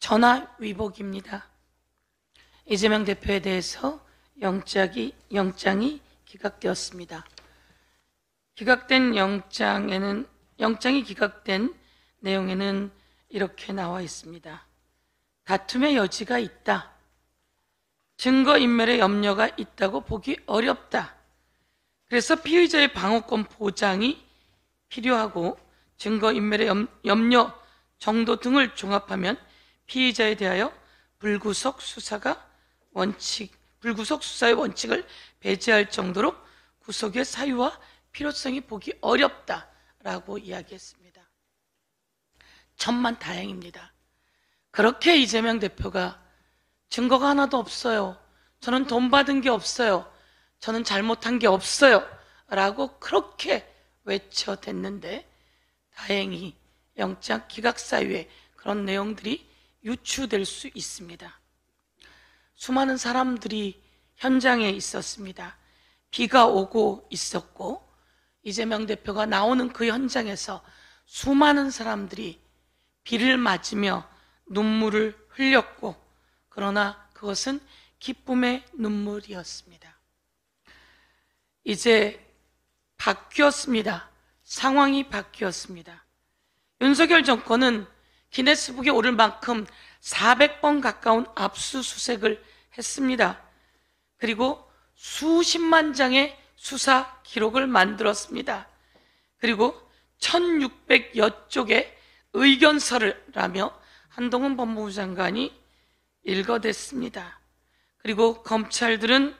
전화위복입니다. 이재명 대표에 대해서 영장이 기각되었습니다. 영장이 기각된 내용에는 이렇게 나와 있습니다. 다툼의 여지가 있다. 증거인멸의 염려가 있다고 보기 어렵다. 그래서 피의자의 방어권 보장이 필요하고 증거인멸의 염려 정도 등을 종합하면 피의자에 대하여 불구속 수사의 원칙을 배제할 정도로 구속의 사유와 필요성이 보기 어렵다라고 이야기했습니다. 천만다행입니다. 그렇게 이재명 대표가 증거가 하나도 없어요, 저는 돈 받은 게 없어요, 저는 잘못한 게 없어요 라고 그렇게 외쳐댔는데, 다행히 영장 기각 사유에 그런 내용들이 유추될 수 있습니다. 수많은 사람들이 현장에 있었습니다. 비가 오고 있었고 이재명 대표가 나오는 그 현장에서 수많은 사람들이 비를 맞으며 눈물을 흘렸고, 그러나 그것은 기쁨의 눈물이었습니다. 이제 바뀌었습니다. 상황이 바뀌었습니다. 윤석열 정권은 기네스북에 오를 만큼 400번 가까운 압수수색을 했습니다. 그리고 수십만 장의 수사 기록을 만들었습니다. 그리고 1600여 쪽의 의견서를 라며 한동훈 법무부 장관이 읽어댔습니다. 그리고 검찰들은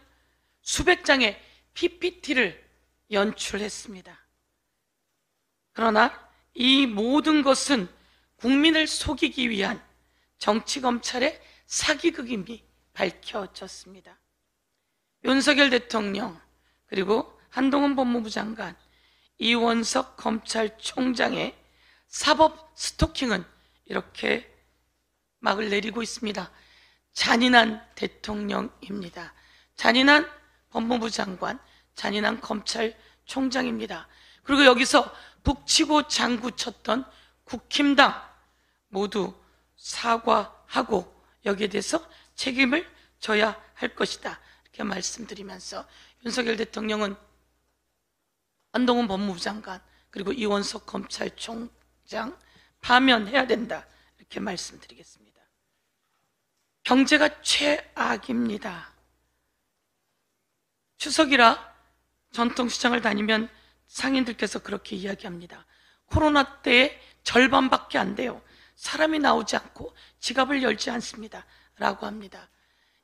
수백 장의 PPT를 연출했습니다. 그러나 이 모든 것은 국민을 속이기 위한 정치검찰의 사기극임이 밝혀졌습니다. 윤석열 대통령, 그리고 한동훈 법무부 장관, 이원석 검찰총장의 사법 스토킹은 이렇게 막을 내리고 있습니다. 잔인한 대통령입니다. 잔인한 법무부 장관, 잔인한 검찰총장입니다. 그리고 여기서 북치고 장구쳤던 국힘당 모두 사과하고 여기에 대해서 책임을 져야 할 것이다, 이렇게 말씀드리면서 윤석열 대통령은 한동훈 법무부 장관 그리고 이원석 검찰총장 파면해야 된다, 이렇게 말씀드리겠습니다. 경제가 최악입니다. 추석이라 전통시장을 다니면 상인들께서 그렇게 이야기합니다. 코로나 때에 절반밖에 안 돼요. 사람이 나오지 않고 지갑을 열지 않습니다 라고 합니다.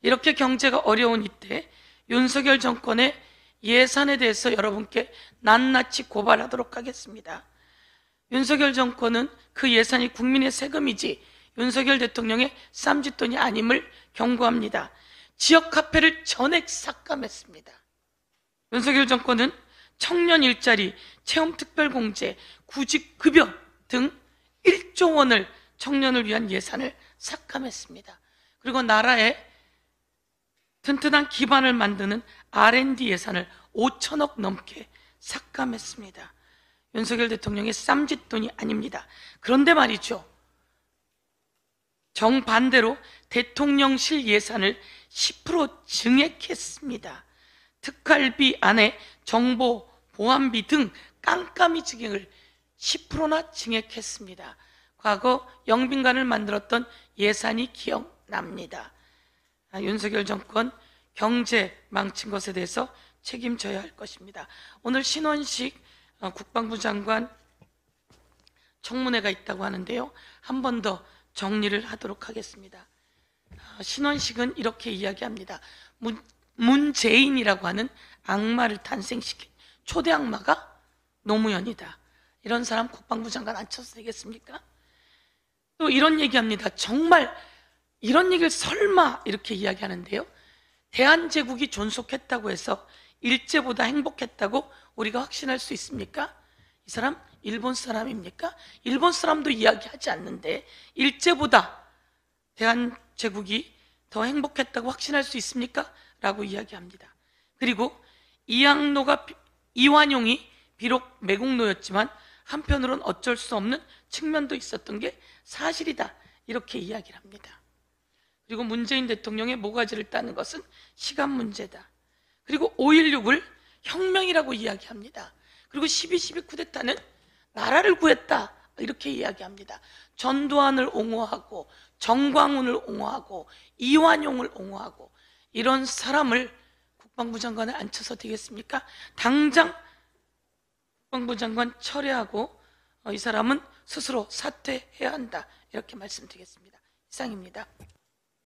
이렇게 경제가 어려운 이때 윤석열 정권의 예산에 대해서 여러분께 낱낱이 고발하도록 하겠습니다. 윤석열 정권은 그 예산이 국민의 세금이지 윤석열 대통령의 쌈짓돈이 아님을 경고합니다. 지역 카페를 전액 삭감했습니다. 윤석열 정권은 청년 일자리, 체험특별공제, 구직급여 등 1조 원을 청년을 위한 예산을 삭감했습니다. 그리고 나라의 튼튼한 기반을 만드는 R&D 예산을 5천억 넘게 삭감했습니다. 윤석열 대통령의 쌈짓돈이 아닙니다. 그런데 말이죠, 정반대로 대통령실 예산을 10% 증액했습니다. 특활비 안에 정보, 보안비 등 깜깜이 증액을 10%나 증액했습니다. 과거 영빈관을 만들었던 예산이 기억납니다. 윤석열 정권 경제 망친 것에 대해서 책임져야 할 것입니다. 오늘 신원식 국방부 장관 청문회가 있다고 하는데요, 한 번 더 정리를 하도록 하겠습니다. 신원식은 이렇게 이야기합니다. 문재인이라고 하는 악마를 탄생시킨 초대 악마가 노무현이다. 이런 사람 국방부 장관 앉혀서 되겠습니까? 또 이런 얘기합니다. 정말 이런 얘기를 설마 이렇게 이야기하는데요, 대한제국이 존속했다고 해서 일제보다 행복했다고 우리가 확신할 수 있습니까? 이 사람 일본 사람입니까? 일본 사람도 이야기하지 않는데 일제보다 대한제국이 더 행복했다고 확신할 수 있습니까? 라고 이야기합니다. 그리고 이완용이 비록 매국노였지만 한편으로는 어쩔 수 없는 측면도 있었던 게 사실이다, 이렇게 이야기를 합니다. 그리고 문재인 대통령의 모가지를 따는 것은 시간 문제다. 그리고 5.16을 혁명이라고 이야기합니다. 그리고 12.12 쿠데타는 나라를 구했다, 이렇게 이야기합니다. 전두환을 옹호하고 정광훈을 옹호하고 이완용을 옹호하고 이런 사람을 국방부 장관에 앉혀서 되겠습니까? 당장 국방부 장관 철회하고 이 사람은 스스로 사퇴해야 한다, 이렇게 말씀드리겠습니다. 이상입니다.